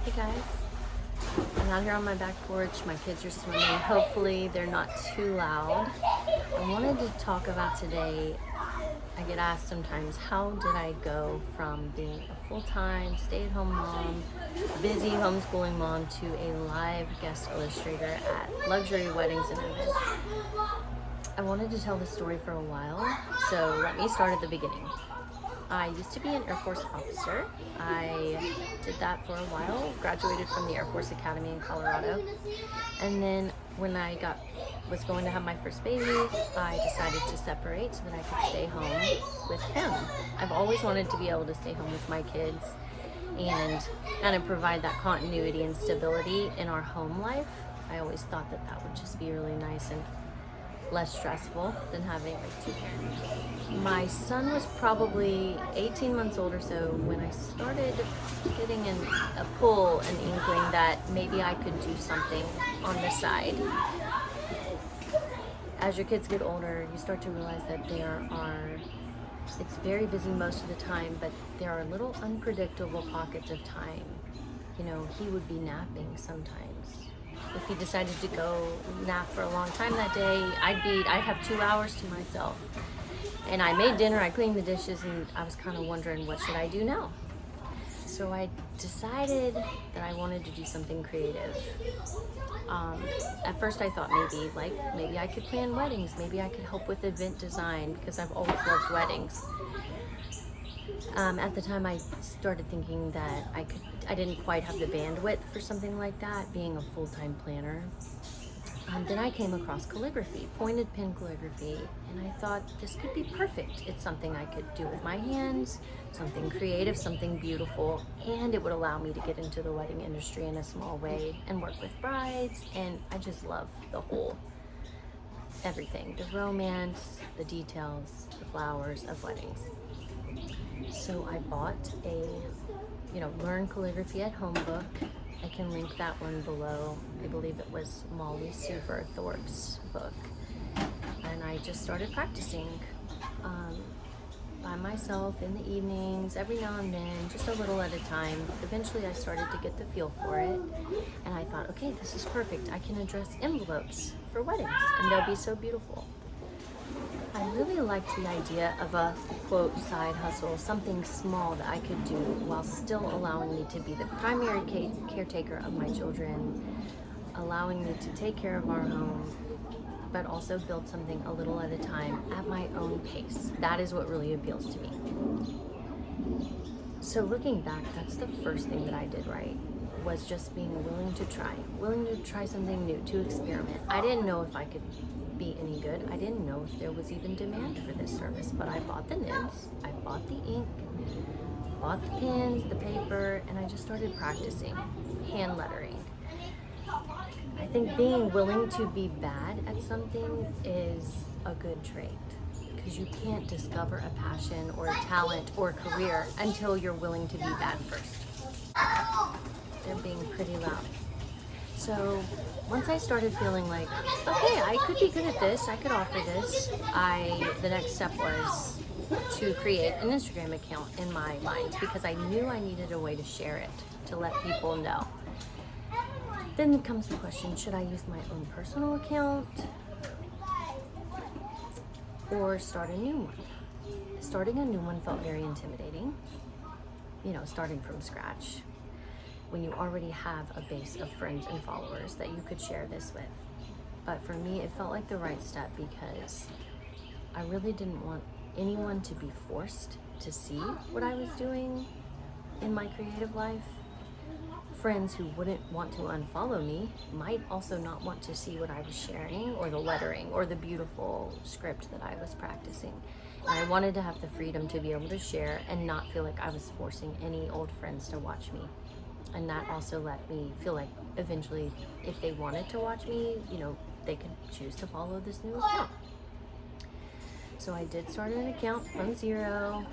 Hey guys, I'm out here on my back porch. My kids are swimming. Hopefully they're not too loud. I wanted to talk about today. I get asked sometimes, how did I go from being a full-time stay-at-home mom, busy homeschooling mom, to a live guest illustrator at luxury weddings and events? I wanted to tell this story for a while, so let me start at the beginning. I used to be an AirForce officer. I did that for a while, graduated from the Air Force Academy in Colorado. And then when I was going to have my first baby, I decided to separate so that I could stay home with him. I've always wanted to be able to stay home with my kids and kind of provide that continuity and stability in our home life. I always thought that that would just be really nice and less stressful than having like two parents. My son was probably 18 months old or so when I started getting in a pull, an inkling that maybe I could do something on the side. As your kids get older, you start to realize that it's very busy most of the time, but there are little unpredictable pockets of time. You know, he would be napping sometimes. If he decided to go nap for a long time that day, I'd have 2 hours to myself. And I made dinner, I cleaned the dishes, and I was kind of wondering, what should I do now? So I decided that I wanted to do something creative. At first I thought maybe I could plan weddings, maybe I could help with event design because I've always loved weddings. At the time I started thinking that I didn't quite have the bandwidth for something like that, being a full-time planner. Then I came across calligraphy, pointed pen calligraphy, and I thought this could be perfect. It's something I could do with my hands, something creative, something beautiful, and it would allow me to get into the wedding industry in a small way and work with brides, and I just love everything, the romance, the details, the flowers of weddings. So I bought a Learn Calligraphy at Home book. I can link that one below. I believe it was Molly Super Thorpe's book. And I just started practicing by myself in the evenings, every now and then, just a little at a time. Eventually I started to get the feel for it. And I thought, okay, this is perfect. I can address envelopes for weddings, and they'll be so beautiful. I really liked the idea of a, quote, side hustle, something small that I could do while still allowing me to be the primary caretaker of my children, allowing me to take care of our home, but also build something a little at a time at my own pace. That is what really appeals to me. So looking back, that's the first thing that I did right, was just being willing to try something new, to experiment. I didn't know if I could be any good. I didn't know if there was even demand for this service, but I bought the nibs, I bought the ink, bought the pens, the paper, and I just started practicing hand lettering. I think being willing to be bad at something is a good trait, because you can't discover a passion or a talent or a career until you're willing to be bad first. They're being pretty loud. So once I started feeling like, okay, I could be good at this, I could offer this, the next step was to create an Instagram account in my mind, because I knew I needed a way to share it, to let people know. Then comes the question, should I use my own personal account or start a new one? Starting a new one felt very intimidating, starting from scratch, when you already have a base of friends and followers that you could share this with. But for me, it felt like the right step, because I really didn't want anyone to be forced to see what I was doing in my creative life. Friends who wouldn't want to unfollow me might also not want to see what I was sharing, or the lettering, or the beautiful script that I was practicing. And I wanted to have the freedom to be able to share and not feel like I was forcing any old friends to watch me. And that also let me feel like eventually, if they wanted to watch me, they could choose to follow this new account. So I did start an account from zero,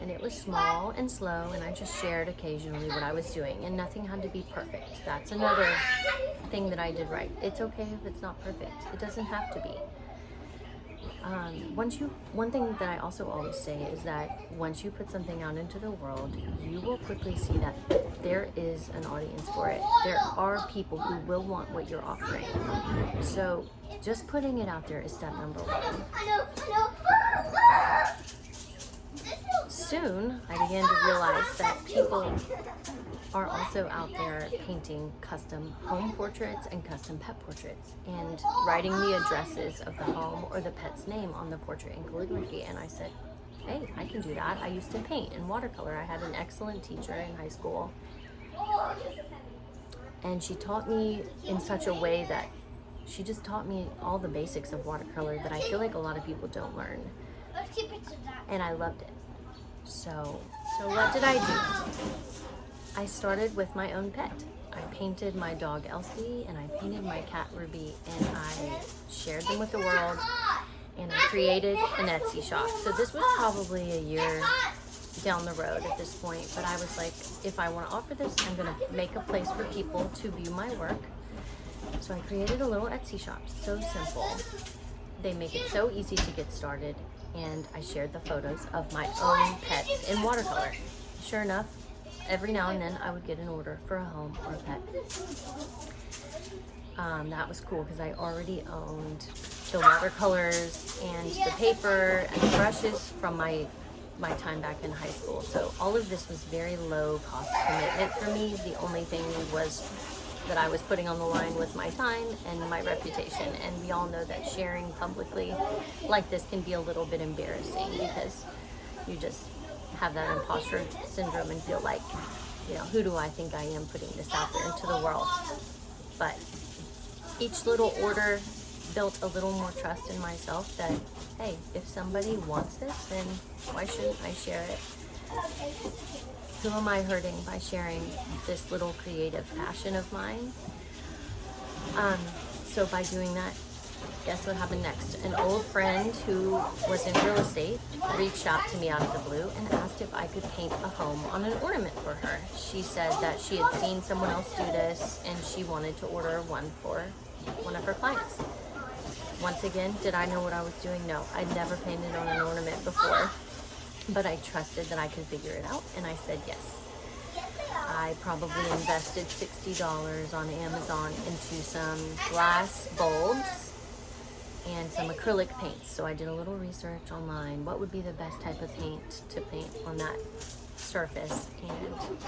and it was small and slow, and I just shared occasionally what I was doing, and nothing had to be perfect. That's another thing that I did right. It's okay if it's not perfect. It doesn't have to be. One thing that I also always say is that once you put something out into the world, you will quickly see that there is an audience for it. There are people who will want what you're offering. So just putting it out there is step number one. Soon, I began to realize that people are also out there painting custom home portraits and custom pet portraits and writing the addresses of the home or the pet's name on the portrait in calligraphy. And I said, hey, I can do that. I used to paint in watercolor. I had an excellent teacher in high school, and she taught me in such a way that she just taught me all the basics of watercolor that I feel like a lot of people don't learn. And I loved it. So what did I do? I started with my own pet. I painted my dog Elsie and I painted my cat Ruby, and I shared them with the world, and I created an Etsy shop. So this was probably a year down the road at this point, but I was like, if I want to offer this, I'm going to make a place for people to view my work. So I created a little Etsy shop. So simple. They make it so easy to get started, and I shared the photos of my own pets in watercolor. Sure enough, every now and then I would get an order for a home or a pet. That was cool because I already owned the watercolors and the paper and the brushes from my time back in high school. So all of this was very low cost commitment for me. The only thing was that I was putting on the line was my time and my reputation. And we all know that sharing publicly like this can be a little bit embarrassing because you just have that imposter syndrome and feel like, who do I think I am putting this out there into the world? But each little order built a little more trust in myself that, hey, if somebody wants this, then why shouldn't I share it? Who am I hurting by sharing this little creative passion of mine? So by doing that, guess what happened next? An old friend who was in real estate reached out to me out of the blue and asked if I could paint a home on an ornament for her. She said that she had seen someone else do this and she wanted to order one for one of her clients. Once again, did I know what I was doing? No, I'd never painted on an ornament before, but I trusted that I could figure it out, and I said yes. I probably invested $60 on Amazon into some glass bulbs and some acrylic paints. So I did a little research online. What would be the best type of paint to paint on that surface, and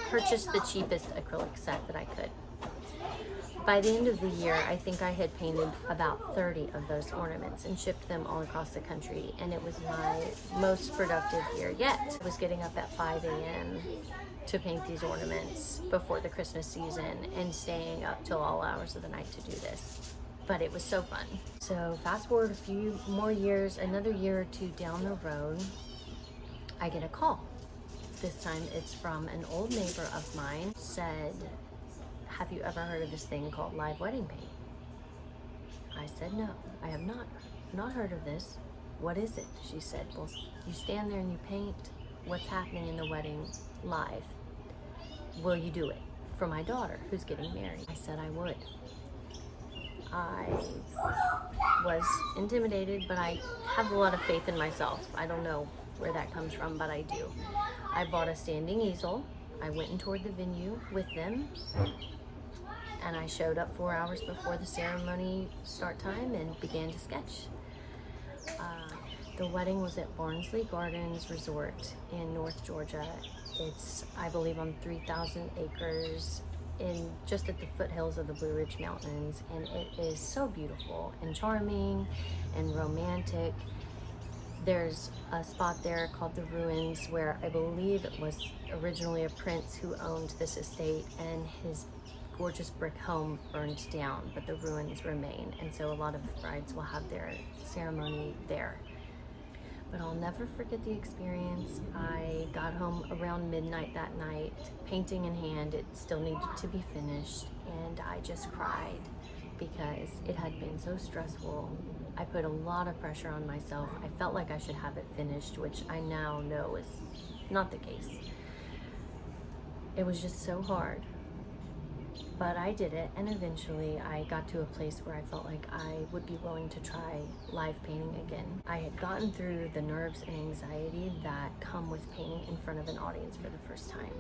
purchased the cheapest acrylic set that I could. By the end of the year, I think I had painted about 30 of those ornaments and shipped them all across the country, and it was my most productive year yet. I was getting up at 5 a.m. to paint these ornaments before the Christmas season and staying up till all hours of the night to do this. But it was so fun. So fast forward a few more years, another year or two down the road, I get a call. This time it's from an old neighbor of mine. Said, have you ever heard of this thing called live wedding paint? I said, no, I have not heard of this. What is it? She said, well, you stand there and you paint what's happening in the wedding live. Will you do it for my daughter who's getting married? I said I would. I was intimidated, but I have a lot of faith in myself. I don't know where that comes from, but I do. I bought a standing easel. I went and toured the venue with them, and I showed up 4 hours before the ceremony start time and began to sketch. The wedding was at Barnsley Gardens Resort in North Georgia. It's, I believe, on 3,000 acres just at the foothills of the Blue Ridge Mountains, and it is so beautiful and charming and romantic. There's a spot there called the Ruins where I believe it was originally a prince who owned this estate, and his gorgeous brick home burned down, but the ruins remain, and so a lot of brides will have their ceremony there. But I'll never forget the experience. I got home around midnight that night, painting in hand. It still needed to be finished, and I just cried because it had been so stressful. I put a lot of pressure on myself. I felt like I should have it finished, which I now know is not the case. It was just so hard. But I did it, and eventually I got to a place where I felt like I would be willing to try live painting again. I had gotten through the nerves and anxiety that come with painting in front of an audience for the first time.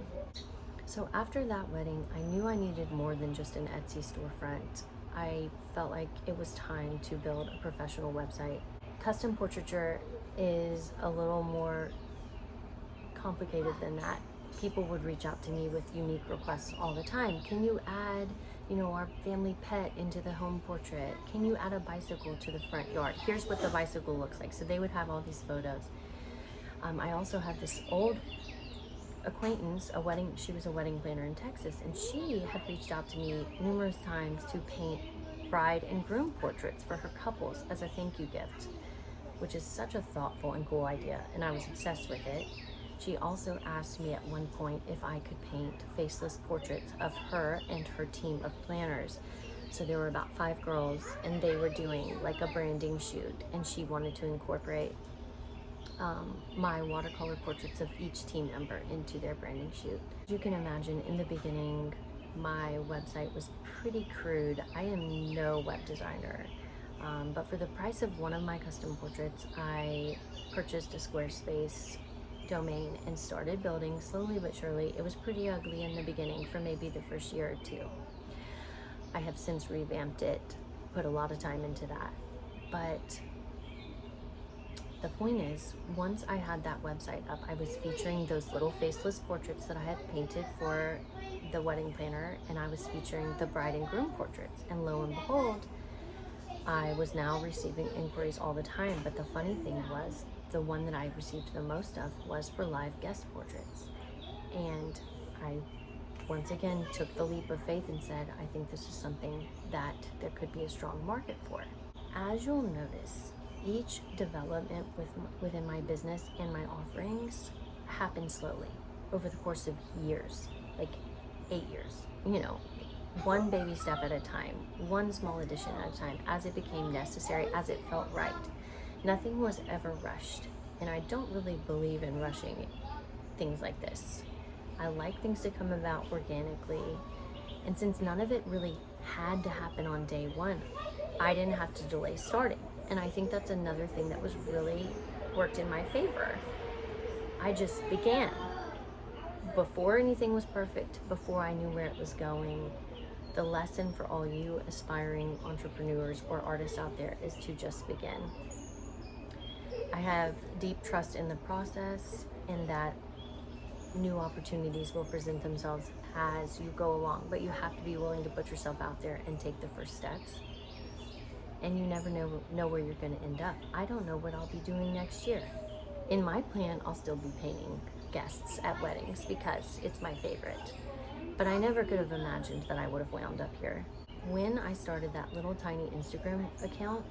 So after that wedding, I knew I needed more than just an Etsy storefront. I felt like it was time to build a professional website. Custom portraiture is a little more complicated than that. People would reach out to me with unique requests all the time. Can you add, our family pet into the home portrait? Can you add a bicycle to the front yard? Here's what the bicycle looks like. So they would have all these photos. I also had this old acquaintance, she was a wedding planner in Texas, and she had reached out to me numerous times to paint bride and groom portraits for her couples as a thank you gift, which is such a thoughtful and cool idea, and I was obsessed with it. She also asked me at one point if I could paint faceless portraits of her and her team of planners. So there were about 5 girls, and they were doing like a branding shoot, and she wanted to incorporate my watercolor portraits of each team member into their branding shoot. As you can imagine, in the beginning, my website was pretty crude. I am no web designer, but for the price of one of my custom portraits, I purchased a Squarespace domain and started building slowly but surely. It was pretty ugly in the beginning for maybe the first year or 2. I have since revamped it, put a lot of time into that. But the point is, once I had that website up, I was featuring those little faceless portraits that I had painted for the wedding planner, and I was featuring the bride and groom portraits. And lo and behold, I was now receiving inquiries all the time. But the funny thing was, the one that I received the most of was for live guest portraits. And I once again took the leap of faith and said, I think this is something that there could be a strong market for. As you'll notice, each development within my business and my offerings happened slowly over the course of years, like 8 years, one baby step at a time, one small addition at a time, as it became necessary, as it felt right. Nothing was ever rushed, and I don't really believe in rushing things like this. I like things to come about organically, and since none of it really had to happen on day one, I didn't have to delay starting. And I think that's another thing that was really worked in my favor. I just began. Before anything was perfect, before I knew where it was going. The lesson for all you aspiring entrepreneurs or artists out there is to just begin. I have deep trust in the process, and that new opportunities will present themselves as you go along, but you have to be willing to put yourself out there and take the first steps. And you never know where you're going to end up. I don't know what I'll be doing next year. In my plan, I'll still be painting guests at weddings because it's my favorite. But I never could have imagined that I would have wound up here. When I started that little tiny Instagram account,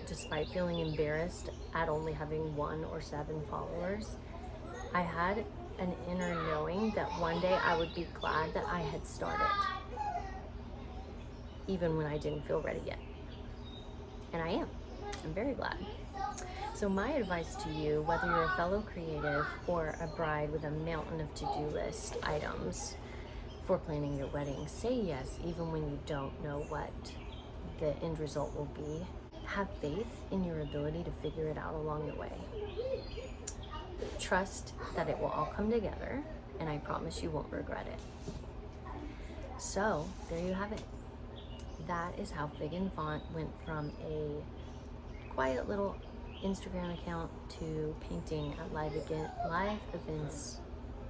despite feeling embarrassed at only having 1 or 7 followers, I had an inner knowing that one day I would be glad that I had started, even when I didn't feel ready yet. And I am. I'm very glad. So my advice to you, whether you're a fellow creative or a bride with a mountain of to-do list items for planning your wedding, say yes even when you don't know what the end result will be. Have faith in your ability to figure it out along the way. Trust that it will all come together, and I promise you won't regret it. So there you have it. That is how Fig and Font went from a quiet little Instagram account to painting at live events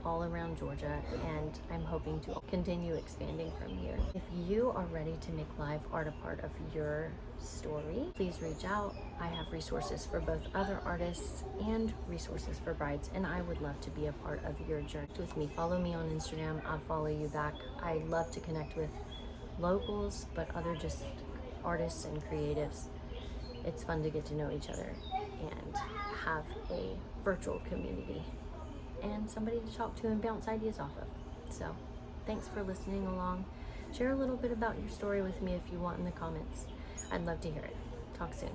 all around Georgia, and I'm hoping to continue expanding from here. If you are ready to make live art a part of your story, please reach out. I have resources for both other artists and resources for brides, and I would love to be a part of your journey with me. Follow me on Instagram. I'll follow you back. I love to connect with locals, but other just artists and creatives. It's fun to get to know each other and have a virtual community and somebody to talk to and bounce ideas off of. So thanks for listening along. Share a little bit about your story with me if you want in the comments. I'd love to hear it. Talk soon.